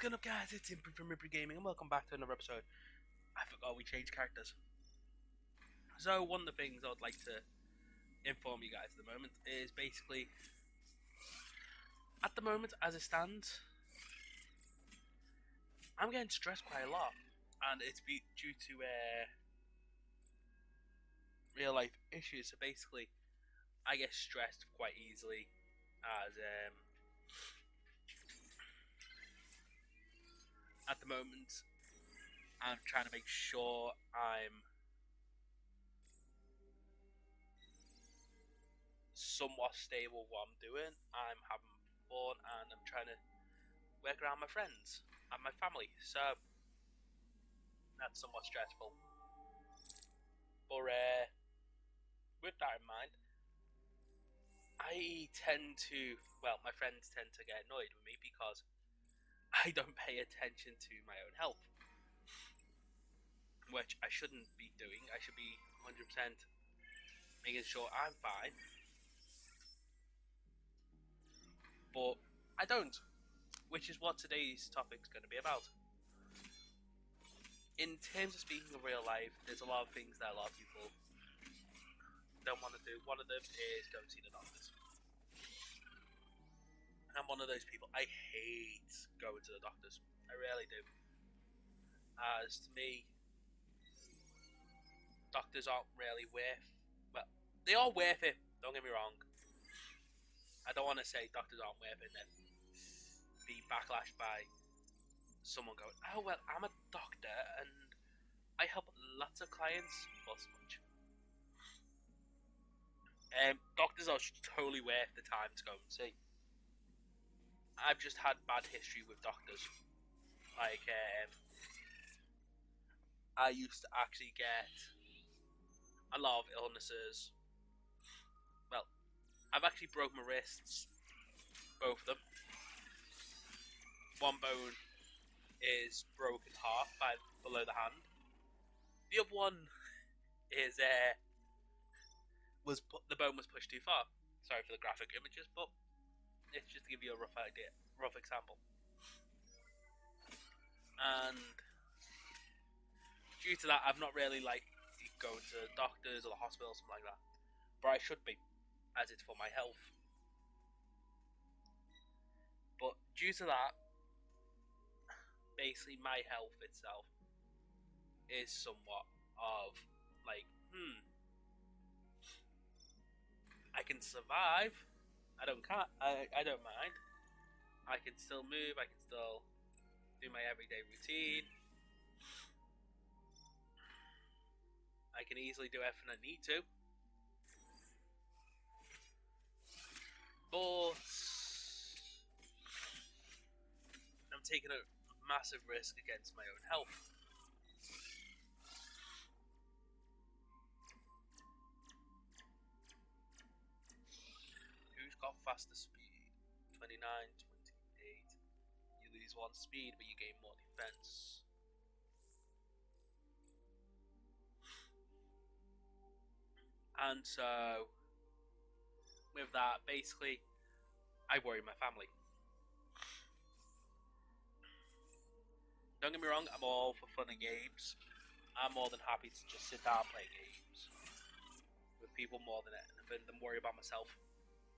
going up, guys? It's Impy from Impy Gaming, and welcome back to another episode. I forgot we changed characters. So, one of the things I would like to inform you guys at the moment is basically, at the moment, as it stands, I'm getting stressed quite a lot, and it's due to real life issues. So basically, I get stressed quite easily, as at the moment, I'm trying to make sure I'm somewhat stable with what I'm doing. I'm having fun and I'm trying to work around my friends and my family. So that's somewhat stressful. But with that in mind, I tend to, my friends tend to get annoyed with me because I don't pay attention to my own health, which I shouldn't be doing. I should be 100% making sure I'm fine, but I don't, which is what today's topic is going to be about. In terms of speaking of real life, there's a lot of things that a lot of people don't want to do. One of them is go and see the doctors. I'm one of those people. I hate going to the doctors. I really do. As to me, doctors aren't really they are worth it, don't get me wrong. I don't want to say doctors aren't worth it and then be backlashed by someone going, oh well, I'm a doctor and I help lots of clients, not so much. Doctors are totally worth the time to go and see. I've just had bad history with doctors. Like, I used to actually get a lot of illnesses. Well, I've actually broken my wrists, both of them. One bone is broken half by below the hand. The other one is the bone was pushed too far. Sorry for the graphic images, but it's just to give you a rough idea, rough example. And due to that, I've not really going to doctors or the hospital or something like that. But I should be, as it's for my health. But due to that, basically my health itself is somewhat of I can survive. I don't mind. I can still move. I can still do my everyday routine. I can easily do everything I need to. But I'm taking a massive risk against my own health. Who's got faster speed? 29, 28. You lose 1 speed, but you gain more defense. And so, with that, basically, I worry my family. Don't get me wrong, I'm all for fun and games. I'm more than happy to just sit down and play games with people more than anything than worry about myself.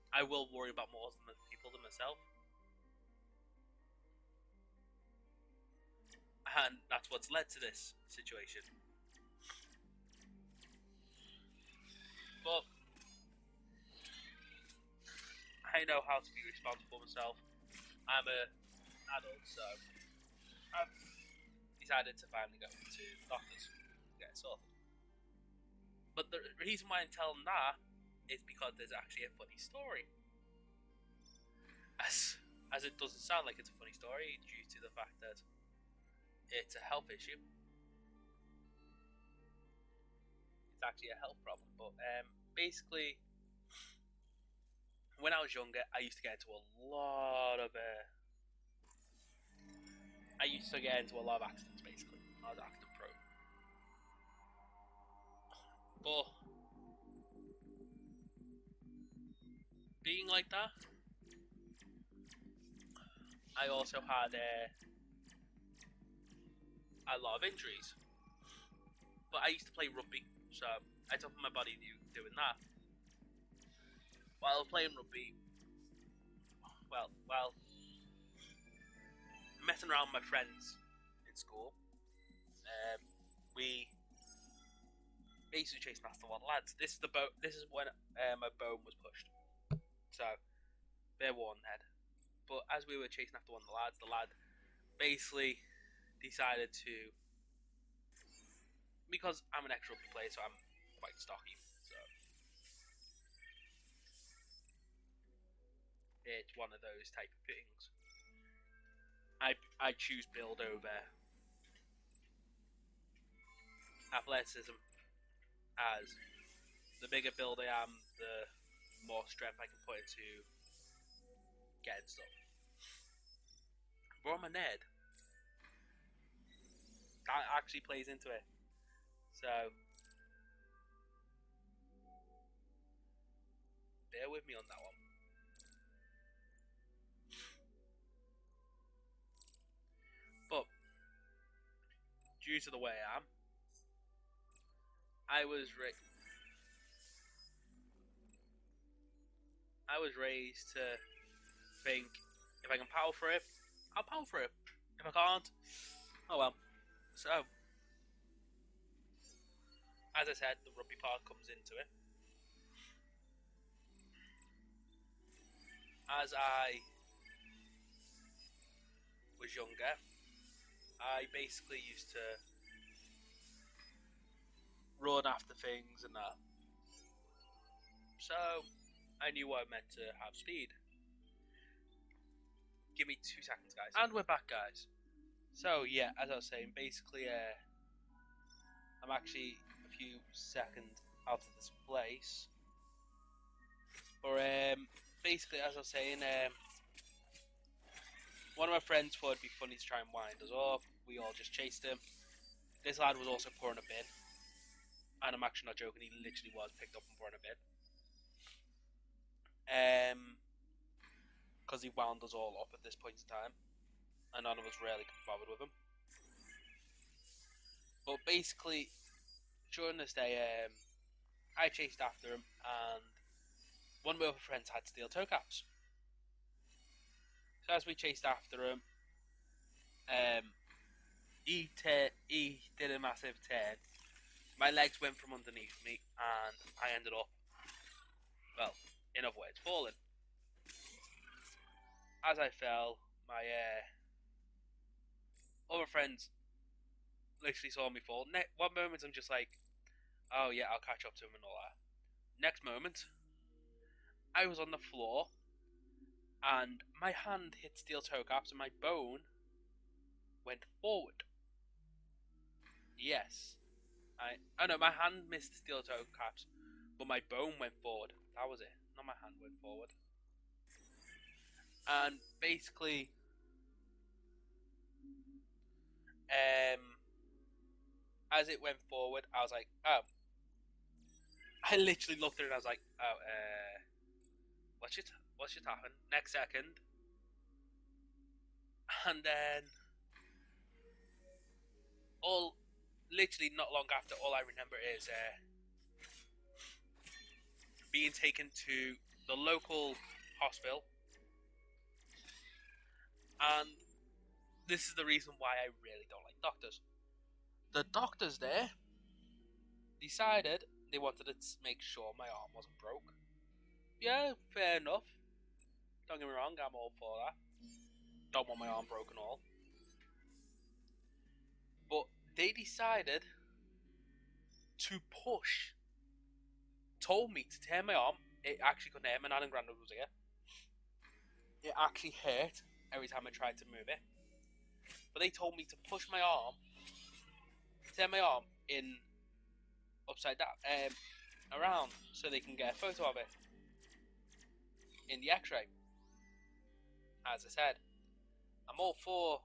I will worry about more people than myself. And that's what's led to this situation. But I know how to be responsible myself. I'm an adult, so I've decided to finally go to the doctors to get it sorted. But the reason why I'm telling that is because there's actually a funny story. As it doesn't sound like it's a funny story due to the fact that it's a health issue. It's actually a health problem. But basically, when I was younger, I used to get into a lot of accidents, basically. I was accident prone. But being like that, I also had a lot of injuries. But I used to play rugby, so I took my body doing that. While playing rugby, well, messing around with my friends in school, we basically chasing after one lads. This is when my bone was pushed, so they're one head. But as we were chasing after one of the lad basically decided to, because I'm an ex-rugby player, so I'm quite stocky. So it's one of those type of things. I choose build over athleticism, as the bigger build I am, the more strength I can put into getting stuff. But I'm a nerd. That actually plays into it. So bear with me on that one. But due to the way I am, I was raised to think, if I can power for it, I'll power for it. If I can't, oh well. So, as I said, the rugby part comes into it. As I was younger, I basically used to run after things and that. So, I knew what I meant to have speed. Give me 2 seconds, guys. And we're back, guys. So, yeah, as I was saying, basically, I'm actually a few seconds out of this place. But, basically, as I was saying, one of my friends thought it'd be funny to try and wind us up. We all just chased him. This lad was also pouring a bin. And I'm actually not joking, he literally was picked up and pouring a bin. Because he wound us all up at this point in time. And none of us really bothered with him. But basically, during this day, I chased after him, and one of my other friends had steel toe caps. So as we chased after him, he did a massive turn. My legs went from underneath me, and I ended up, well, in other words, falling. As I fell, my other friends literally saw me fall. One moment I'm just like, oh yeah, I'll catch up to him and all that. Next moment, I was on the floor, and my hand hit steel toe caps, and my bone went forward. Yes. I know my hand missed the steel toe caps, but my bone went forward. That was it. Not my hand went forward. And basically, as it went forward, I was like, oh. I literally looked at it and I was like, oh, what should happen? Next second. And then, literally not long after, all I remember is being taken to the local hospital. And this is the reason why I really don't like doctors. The doctors there decided they wanted to make sure my arm wasn't broke. Yeah, fair enough. Don't get me wrong, I'm all for that. Don't want my arm broken at all. But they decided to push. Told me to tear my arm. It actually couldn't hurt. My nan and granddad was here. It actually hurt every time I tried to move it. But they told me to push my arm, tear my arm in upside down, around, so they can get a photo of it in the x-ray. As I said, I'm all for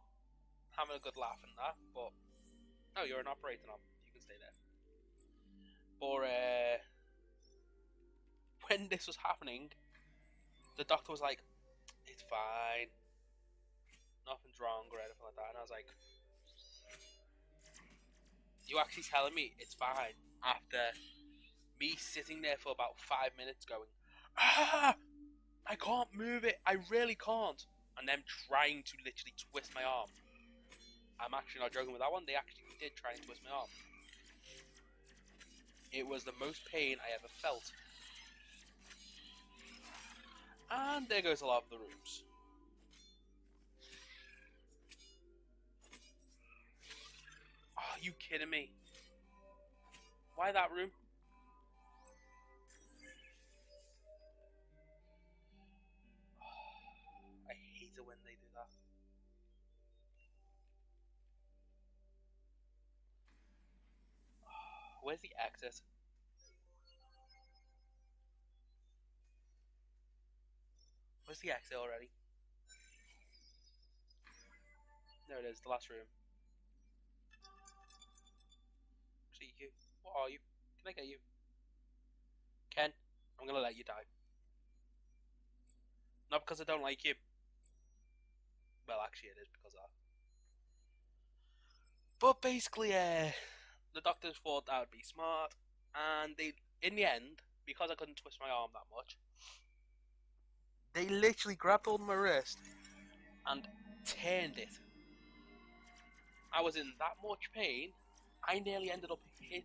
having a good laugh and that, but no, you're an operating arm, you can stay there. But when this was happening, the doctor was like, it's fine, nothing's wrong or anything like that, and I was like, You're actually telling me it's fine after me sitting there for about 5 minutes going, ah, I can't move it, I really can't, and them trying to literally twist my arm. I'm actually not joking with that one, they actually did try and twist my arm. It was the most pain I ever felt. And there goes a lot of the rooms. Oh, are you kidding me? Why that room? Oh, I hate it when they do that. Oh, where's the exit? Where's the exit already? There it is, the last room. See you. What are you? Can I get you? Ken, I'm gonna let you die. Not because I don't like you. Well, actually it is because of that. But basically, the doctors thought that would be smart, and they, in the end, because I couldn't twist my arm that much, they literally grabbed hold of my wrist and turned it. I was in that much pain, I nearly ended up hit.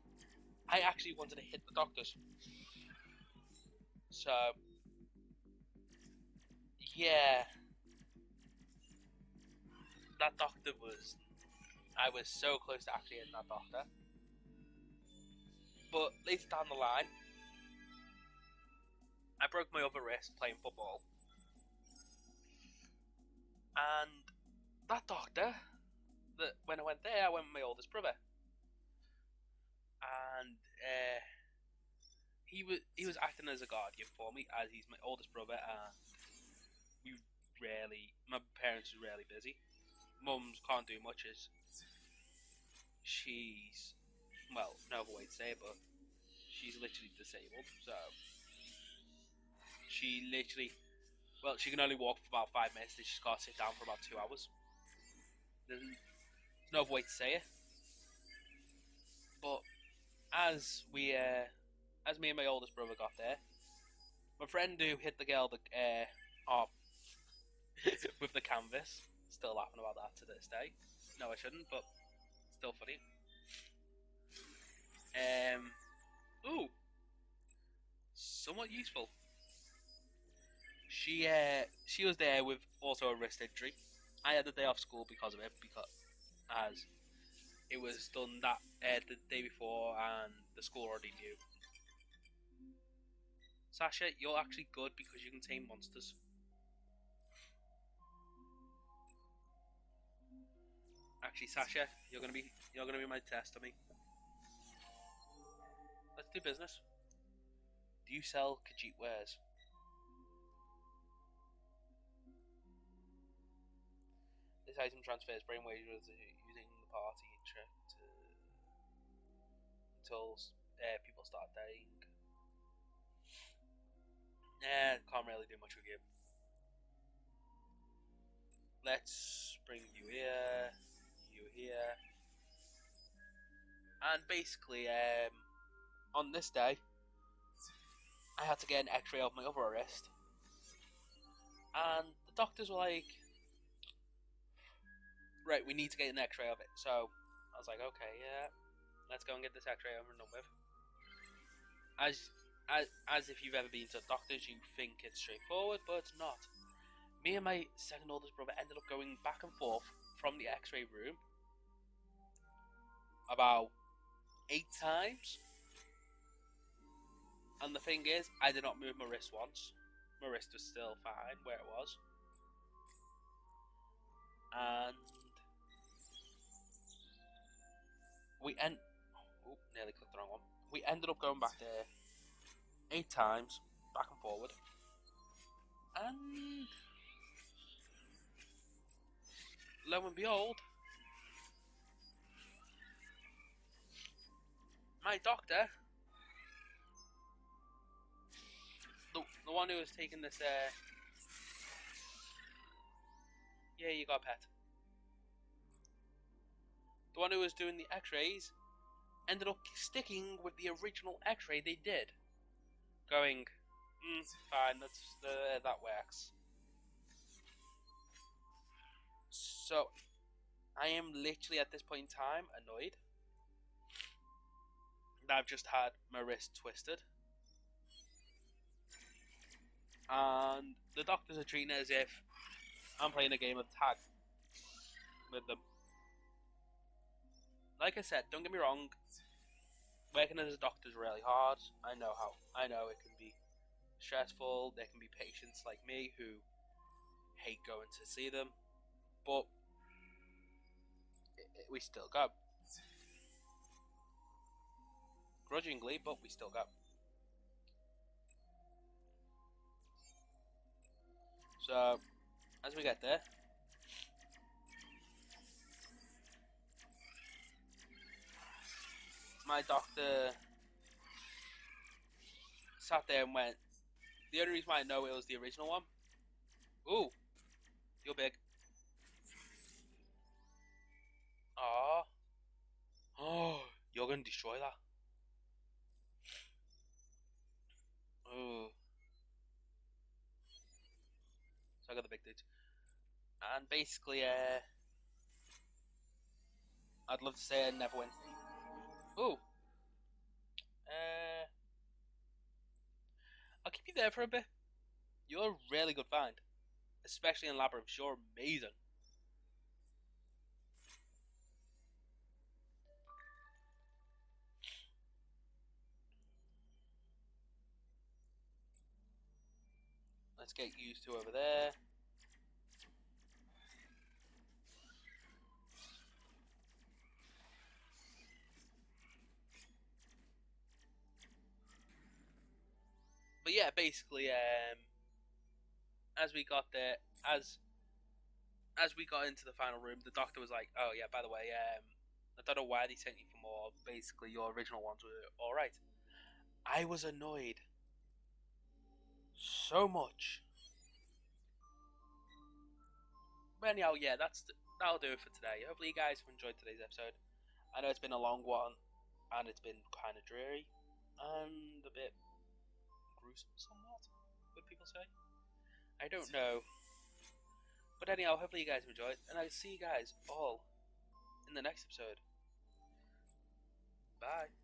I actually wanted to hit the doctors. So, yeah, that doctor was. I was so close to actually hitting that doctor. But later down the line, I broke my other wrist playing football. And that doctor, when I went there, I went with my oldest brother. And he was acting as a guardian for me, as he's my oldest brother, and my parents are rarely busy. Mum's can't do much as she's, well, no other way to say it, but she's literally disabled, so she literally, well, she can only walk for about 5 minutes, then she's got to sit down for about 2 hours. There's no other way to say it. But as me and my oldest brother got there, my friend who hit the girl off with the canvas, still laughing about that to this day. No, I shouldn't, but still funny. Ooh, somewhat useful. She was there with also a wrist injury. I had the day off school because of it, because as it was done that the day before, and the school already knew. Sasha, you're actually good because you can tame monsters. Actually, Sasha, you're gonna be my test to me. Let's do business. Do you sell Khajiit wares? This item transfers brainwaves using the party trick until people start dying. Can't really do much with you. Let's bring you here, and basically, on this day, I had to get an X-ray of my other wrist, and the doctors were like, "Right, we need to get an X-ray of it." So I was like, "Okay, yeah, let's go and get this X-ray over and done with." As if you've ever been to doctors, you think it's straightforward, but it's not. Me and my second oldest brother ended up going back and forth from the X-ray room about 8 times. And the thing is, I did not move my wrist once. My wrist was still fine where it was. And nearly clicked the wrong one. We ended up going back there 8 times, back and forward. And lo and behold, my doctor, the one who was taking this, yeah, you got a pet. The one who was doing the X-rays ended up sticking with the original X-ray they did, going, fine, that works. So I am literally at this point in time annoyed that I've just had my wrist twisted, and the doctors are treating it as if I'm playing a game of tag with them. Like I said, don't get me wrong, working as a doctor is really hard. I know it can be stressful. There can be patients like me who hate going to see them, but we still go. Grudgingly, but we still go. So, as we get there, my doctor sat there and went, the only reason why I know it was the original one. Ooh, you're big. Aww. Oh, you're gonna destroy that. Ooh. So I got the big dude. And basically, I'd love to say I never went. Ooh. I'll keep you there for a bit. You're a really good find. Especially in Labyrinth. You're amazing. Let's get used to over there. But yeah, basically, as we got there, as we got into the final room, the doctor was like, "Oh yeah, by the way, I don't know why they sent you for more. Basically, your original ones were all right." I was annoyed so much. But anyhow, yeah, that'll do it for today. Hopefully, you guys have enjoyed today's episode. I know it's been a long one, and it's been kind of dreary and a bit gruesome, somewhat. Would people say? I don't know. But anyhow, hopefully you guys have enjoyed, and I'll see you guys all in the next episode. Bye.